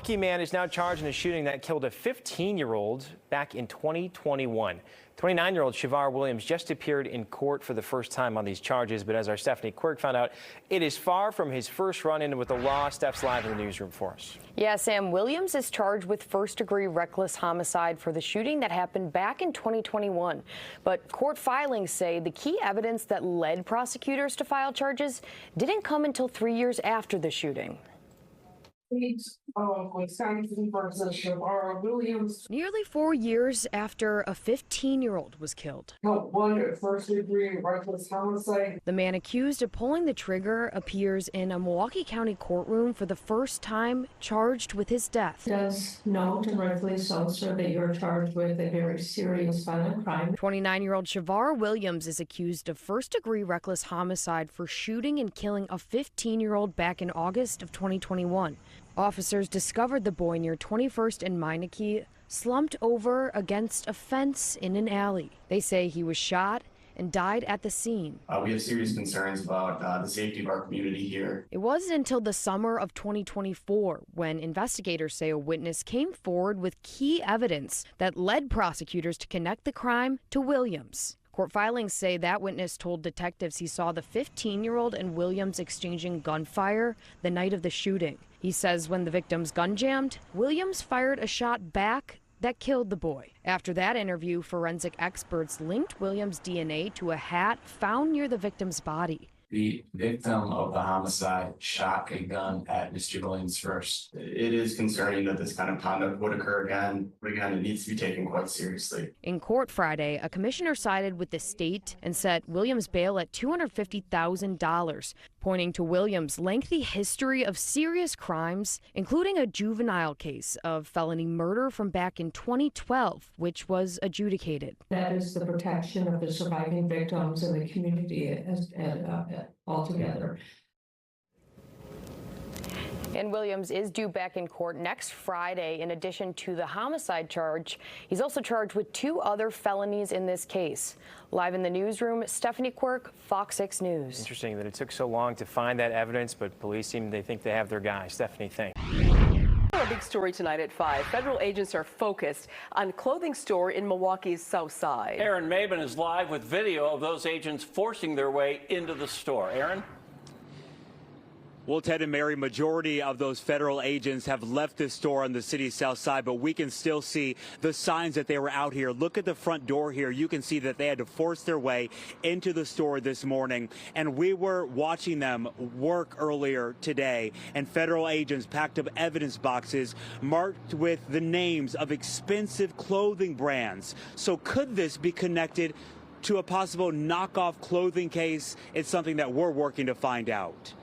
Milwaukee man is now charged in a shooting that killed a 15-year-old back in 2021. 29-year-old Shavar Williams just appeared in court for the first time on these charges, but as our Stephanie Quirk found out, it is far from his first run-in with the law. Steph's live in the newsroom for us. Yeah, Sam, Williams is charged with first-degree reckless homicide for the shooting that happened back in 2021. But court filings say the key evidence that led prosecutors to file charges didn't come until 3 years after the shooting. Nearly 4 years after a 15-year-old was killed. First-degree reckless homicide. The man accused of pulling the trigger appears in a Milwaukee County courtroom for the first time, charged with his death. Does note, and rightfully so, sir, that you're charged with a very serious violent crime. 29-year-old Shavar Williams is accused of first-degree reckless homicide for shooting and killing a 15-year-old back in August of 2021. Officers discovered the boy near 21st and Meineke, slumped over against a fence in an alley. They say he was shot and died at the scene. We have serious concerns about the safety of our community here. It wasn't until the summer of 2024 when investigators say a witness came forward with key evidence that led prosecutors to connect the crime to Williams. Court filings say that witness told detectives he saw the 15-year-old and Williams exchanging gunfire the night of the shooting. He says when the victim's gun jammed, Williams fired a shot back that killed the boy. After that interview, forensic experts linked Williams' DNA to a hat found near the victim's body. The victim of the homicide shot a gun at Mr. Williams first. It is concerning that this kind of conduct would occur again. But again, it needs to be taken quite seriously. In court Friday, a commissioner sided with the state and set Williams' bail at $250,000, pointing to Williams' lengthy history of serious crimes, including a juvenile case of felony murder from back in 2012, which was adjudicated. That is the protection of the surviving victims and the community altogether. And Williams is due back in court next Friday. In addition to the homicide charge, he's also charged with 2 other felonies in this case. Live in the newsroom, Stephanie Quirk, FOX 6 News. Interesting that it took so long to find that evidence, but police they think they have their guy. Stephanie, thanks. A big story tonight at 5. Federal agents are focused on a clothing store in Milwaukee's South Side. Aaron Maben is live with video of those agents forcing their way into the store. Aaron? Well, Ted and Mary, majority of those federal agents have left this store on the city's south side, but we can still see the signs that they were out here. Look at the front door here. You can see that they had to force their way into the store this morning, and we were watching them work earlier today, and federal agents packed up evidence boxes marked with the names of expensive clothing brands. So could this be connected to a possible knockoff clothing case? It's something that we're working to find out.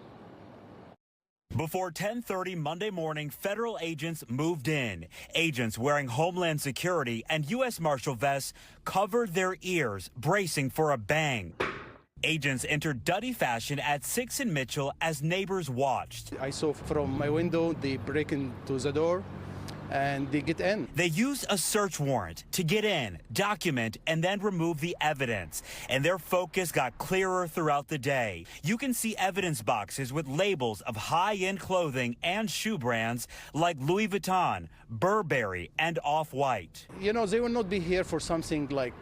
Before 10:30 Monday morning, federal agents moved in. Agents wearing Homeland Security and U.S. Marshal vests covered their ears, bracing for a bang. Agents entered Duddy fashion at 6 and Mitchell as neighbors watched. I saw from my window they break into the door and they get in. They used a search warrant to get in, document, and then remove the evidence. And their focus got clearer throughout the day. You can see evidence boxes with labels of high-end clothing and shoe brands like Louis Vuitton, Burberry, and Off-White. You know, they will not be here for something like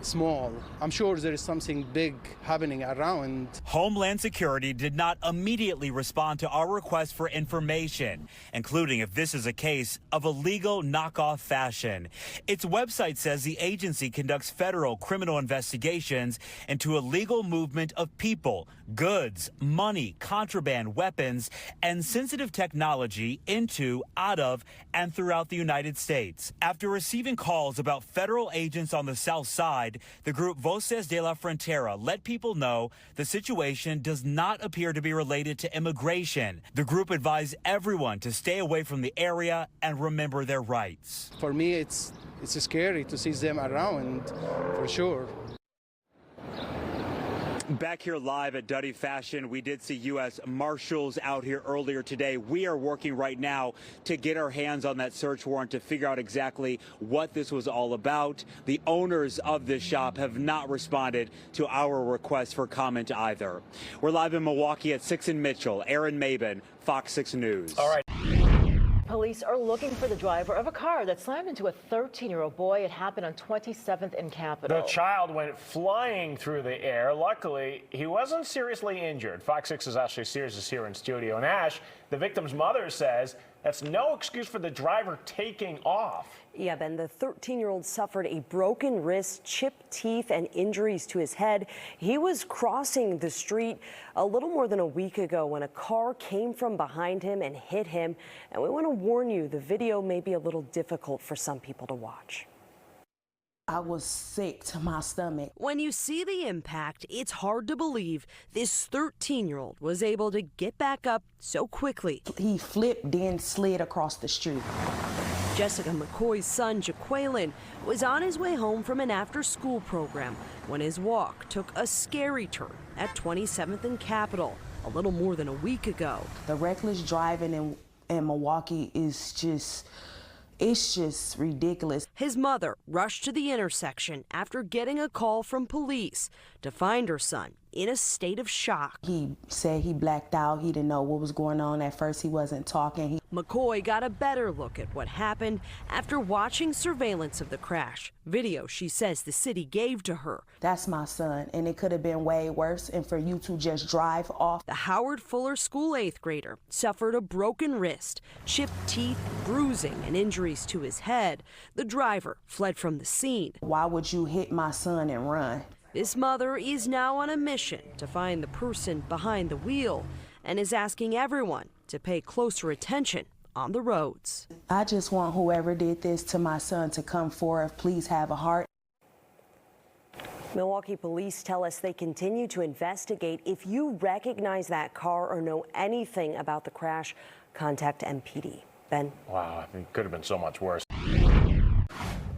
small. I'm sure there is something big happening around. Homeland Security did not immediately respond to our request for information, including if this is a case of illegal knockoff fashion. Its website says the agency conducts federal criminal investigations into illegal movement of people, goods, money, contraband, weapons, and sensitive technology into, out of, and throughout the United States. After receiving calls about federal agents on the South Side, the group Voces de la Frontera let people know the situation does not appear to be related to immigration. The group advised everyone to stay away from the area and remember their rights. For me, it's scary to see them around, for sure. Back here live at Duddy Fashion, we did see U.S. Marshals out here earlier today. We are working right now to get our hands on that search warrant to figure out exactly what this was all about. The owners of this shop have not responded to our request for comment either. We're live in Milwaukee at 6 and Mitchell. Aaron Maben, FOX 6 News. All right. police are looking for the driver of a car that slammed into a 13-year-old boy. It happened on 27th and Capitol. The child went flying through the air. Luckily, he wasn't seriously injured. Fox 6's Ashley Sears is here in studio. And Ash, the victim's mother says that's no excuse for the driver taking off. Yeah, Ben, the 13-year-old suffered a broken wrist, chipped teeth, and injuries to his head. He was crossing the street a little more than a week ago when a car came from behind him and hit him. And we want to warn you, the video may be a little difficult for some people to watch. I was sick to my stomach. When you see the impact, it's hard to believe this 13-year-old was able to get back up so quickly. He flipped, then slid across the street. Jessica McCoy's son, Jaquelin, was on his way home from an after-school program when his walk took a scary turn at 27th and Capitol a little more than a week ago. The reckless driving in Milwaukee is just... it's just ridiculous. His mother rushed to the intersection after getting a call from police to find her son in a state of shock. He said he blacked out. He didn't know what was going on. At first, he wasn't talking. McCoy got a better look at what happened after watching surveillance of the crash. Video she says the city gave to her. That's my son, and it could have been way worse. And for you to just drive off. The Howard Fuller School 8th grader suffered a broken wrist, chipped teeth, bruising, and injuries to his head. The driver fled from the scene. Why would you hit my son and run? This mother is now on a mission to find the person behind the wheel and is asking everyone to pay closer attention on the roads. I just want whoever did this to my son to come forward. Please have a heart. Milwaukee police tell us they continue to investigate. If you recognize that car or know anything about the crash, contact MPD. Ben? Wow, it could have been so much worse.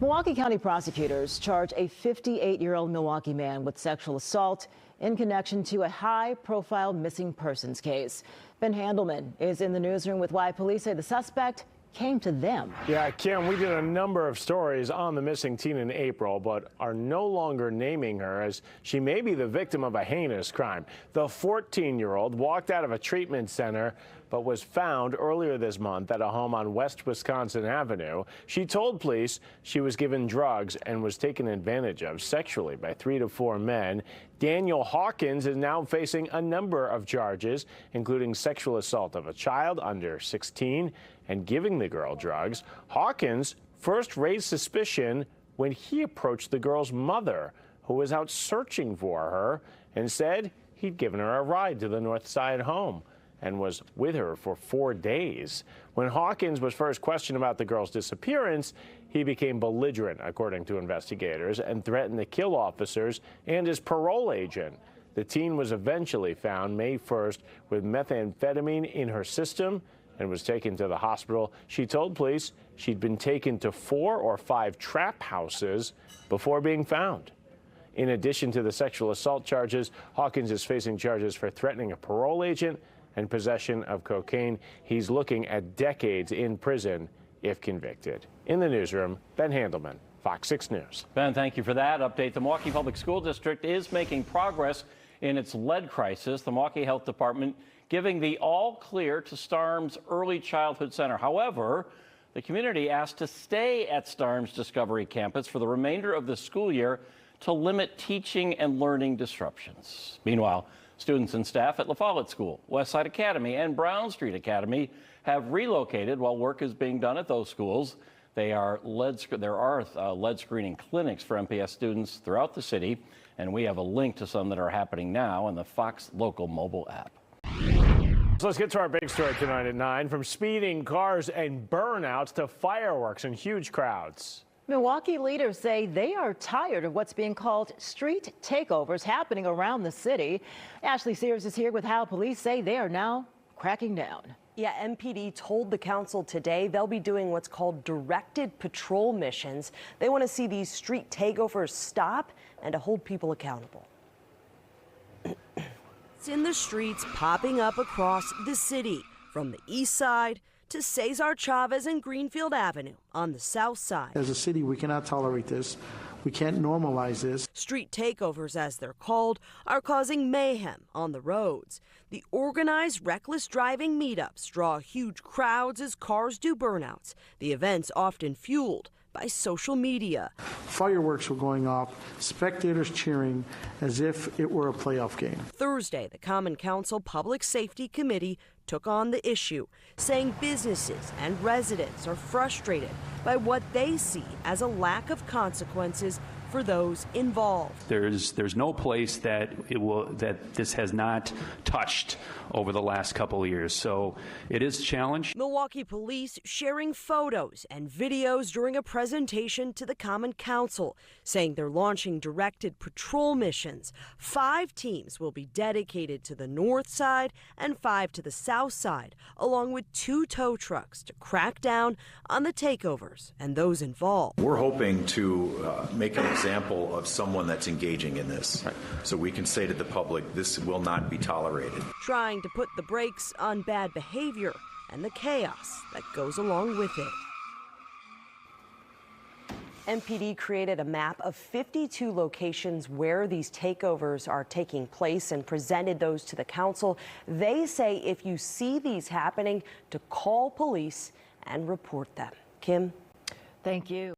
Milwaukee County prosecutors charge a 58-year-old Milwaukee man with sexual assault in connection to a high-profile missing persons case. Ben Handelman is in the newsroom with why police say the suspect came to them. Yeah, Kim, we did a number of stories on the missing teen in April, but are no longer naming her as she may be the victim of a heinous crime. The 14-year-old walked out of a treatment center but was found earlier this month at a home on West Wisconsin Avenue. She told police she was given drugs and was taken advantage of sexually by 3 to 4 men. Daniel Hawkins is now facing a number of charges, including sexual assault of a child under 16 and giving the girl drugs. Hawkins first raised suspicion when he approached the girl's mother, who was out searching for her, and said he'd given her a ride to the North Side home and was with her for 4 days. When Hawkins was first questioned about the girl's disappearance, he became belligerent, according to investigators, and threatened to kill officers and his parole agent. The teen was eventually found May 1st with methamphetamine in her system and was taken to the hospital. She told police she'd been taken to 4 or 5 trap houses before being found. In addition to the sexual assault charges, Hawkins is facing charges for threatening a parole agent and possession of cocaine. He's looking at decades in prison if convicted. In the newsroom, Ben Handelman, Fox 6 News. Ben, thank you for that update. The Milwaukee Public School District is making progress in its lead crisis. The Milwaukee Health Department giving the all clear to Starm's Early Childhood Center. However, the community asked to stay at Starm's Discovery Campus for the remainder of the school year to limit teaching and learning disruptions. Meanwhile, students and staff at La Follette School, Westside Academy, and Brown Street Academy have relocated while work is being done at those schools. There are lead screening clinics for MPS students throughout the city, and we have a link to some that are happening now in the Fox Local mobile app. So let's get to our big story tonight at 9. From speeding cars and burnouts to fireworks and huge crowds. Milwaukee leaders say they are tired of what's being called street takeovers happening around the city. Ashley Sears is here with how police say they are now cracking down. Yeah, MPD told the council today they'll be doing what's called directed patrol missions. They want to see these street takeovers stop and to hold people accountable. It's in the streets popping up across the city, from the east side to Cesar Chavez and Greenfield Avenue on the south side. As a city, we cannot tolerate this. We can't normalize this. Street takeovers, as they're called, are causing mayhem on the roads. The organized reckless driving meetups draw huge crowds as cars do burnouts. The events often fueled by social media. Fireworks were going off, spectators cheering as if it were a playoff game. Thursday, the Common Council Public Safety Committee took on the issue, saying businesses and residents are frustrated by what they see as a lack of consequences for those involved. There's no place that this has not touched over the last couple of years, so it is a challenge. Milwaukee police sharing photos and videos during a presentation to the Common Council, saying they're launching directed patrol missions. 5 teams will be dedicated to the north side and 5 to the south side, along with 2 tow trucks to crack down on the takeovers and those involved. We're hoping to make an example of someone that's engaging in this, so we can say to the public, this will not be tolerated. Trying to put the brakes on bad behavior and the chaos that goes along with it. MPD created a map of 52 locations where these takeovers are taking place and presented those to the council. They say if you see these happening, to call police and report them. Kim? Thank you.